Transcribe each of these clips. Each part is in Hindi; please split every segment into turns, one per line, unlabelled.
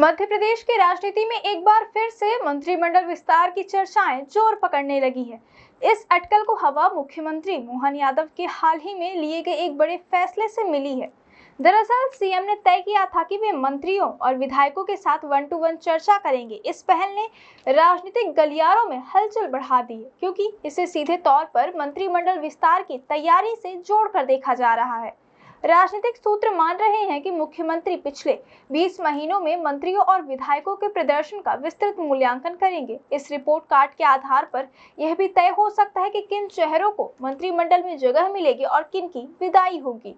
मध्य प्रदेश की राजनीति में एक बार फिर से मंत्रिमंडल विस्तार की चर्चाएं जोर पकड़ने लगी है। इस अटकल को हवा मुख्यमंत्री मोहन यादव के हाल ही में लिए गए एक बड़े फैसले से मिली है। दरअसल सीएम ने तय किया था कि वे मंत्रियों और विधायकों के साथ 1-to-1 चर्चा करेंगे। इस पहल ने राजनीतिक गलियारों में हलचल बढ़ा दी है, क्योंकि इसे सीधे तौर पर मंत्रिमंडल विस्तार की तैयारी से जोड़कर देखा जा रहा है। राजनीतिक सूत्र मान रहे हैं कि मुख्यमंत्री पिछले 20 महीनों में मंत्रियों और विधायकों के प्रदर्शन का विस्तृत मूल्यांकन करेंगे। इस रिपोर्ट कार्ड के आधार पर यह भी तय हो सकता है कि किन चेहरों को मंत्रिमंडल में जगह मिलेगी और किन की विदाई होगी।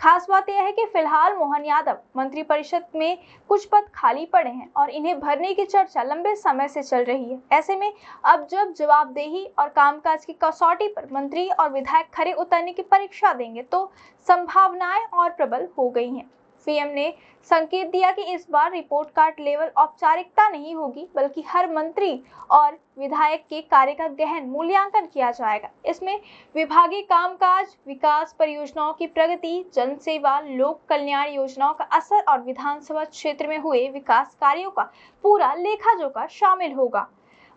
खास बात यह है कि फिलहाल मोहन यादव मंत्रिपरिषद में कुछ पद खाली पड़े हैं और इन्हें भरने की चर्चा लंबे समय से चल रही है। ऐसे में अब जब जवाबदेही और कामकाज की कसौटी पर मंत्री और विधायक खरे उतरने की परीक्षा देंगे तो संभावनाएं और प्रबल हो गई हैं। सीएम ने संकेत दिया कि इस बार रिपोर्ट कार्ड लेवल औपचारिकता नहीं होगी, बल्कि हर मंत्री और विधायक के कार्य का गहन मूल्यांकन किया जाएगा। इसमें विभागीय कामकाज, विकास परियोजनाओं की प्रगति, जन सेवा, लोक कल्याण योजनाओं का असर और विधानसभा क्षेत्र में हुए विकास कार्यों का पूरा लेखा जोखा शामिल होगा।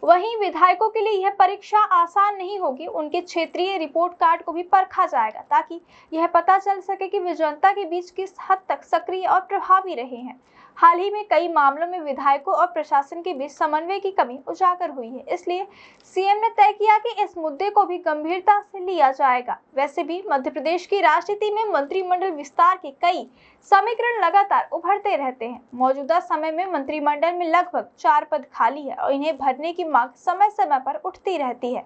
वहीं विधायकों के लिए यह परीक्षा आसान नहीं होगी। उनके क्षेत्रीय रिपोर्ट कार्ड को भी परखा जाएगा, ताकि यह पता चल सके कि वे जनता के बीच किस हद तक सक्रिय और प्रभावी रहे हैं। हाल ही में कई मामलों में विधायकों और प्रशासन के बीच समन्वय की कमी उजागर हुई है, इसलिए सीएम ने तय किया कि इस मुद्दे को भी गंभीरता से लिया जाएगा। वैसे भी मध्य प्रदेश की राजनीति में मंत्रिमंडल विस्तार के कई समीकरण लगातार उभरते रहते हैं। मौजूदा समय में मंत्रिमंडल में लगभग 4 पद खाली है और इन्हें भरने की मांग समय समय पर उठती रहती है।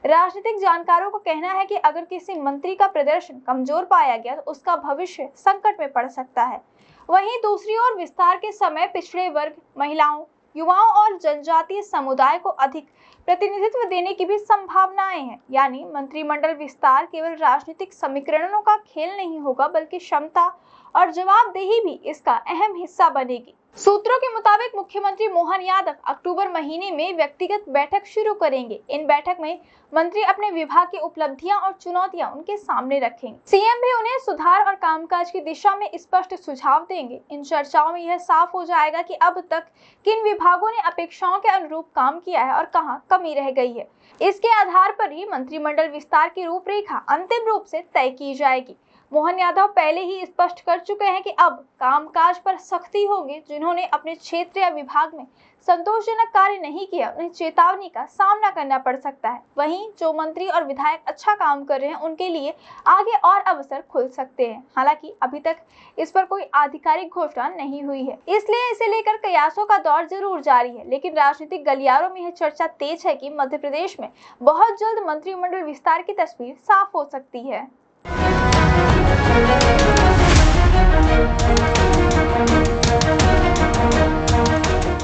राजनीतिक जानकारों का कहना है कि अगर किसी मंत्री का प्रदर्शन कमजोर पाया गया तो उसका भविष्य संकट में पड़ सकता है। वहीं दूसरी ओर विस्तार के समय पिछड़े वर्ग, महिलाओं, युवाओं और जनजातीय समुदाय को अधिक प्रतिनिधित्व देने की भी संभावनाएं हैं। यानी मंत्रिमंडल विस्तार केवल राजनीतिक समीकरणों का खेल नहीं होगा, बल्कि क्षमता और जवाबदेही भी इसका अहम हिस्सा बनेगी। सूत्रों के मुताबिक मुख्यमंत्री मोहन यादव अक्टूबर महीने में व्यक्तिगत बैठक शुरू करेंगे। इन बैठक में मंत्री अपने विभाग की उपलब्धियां और चुनौतियां उनके सामने रखेंगे। सीएम भी उन्हें सुधार और कामकाज की दिशा में स्पष्ट सुझाव देंगे। इन चर्चाओं में यह साफ हो जाएगा कि अब तक किन विभागों ने अपेक्षाओं के अनुरूप काम किया है और कहां कमी रह गई है। इसके आधार पर ही मंत्रिमंडल विस्तार की रूपरेखा अंतिम रूप से तय की जाएगी। मोहन यादव पहले ही स्पष्ट कर चुके हैं कि अब कामकाज पर सख्ती होगी। जिन्होंने अपने क्षेत्र या विभाग में संतोषजनक कार्य नहीं किया, उन्हें चेतावनी का सामना करना पड़ सकता है। वहीं जो मंत्री और विधायक अच्छा काम कर रहे हैं, उनके लिए आगे और अवसर खुल सकते हैं। हालांकि अभी तक इस पर कोई आधिकारिक घोषणा नहीं हुई है, इसलिए इसे लेकर कयासों का दौर जरूर जारी है। लेकिन राजनीतिक गलियारों में यह चर्चा तेज है कि मध्य प्रदेश में बहुत जल्द मंत्रिमंडल विस्तार की तस्वीर साफ हो सकती है।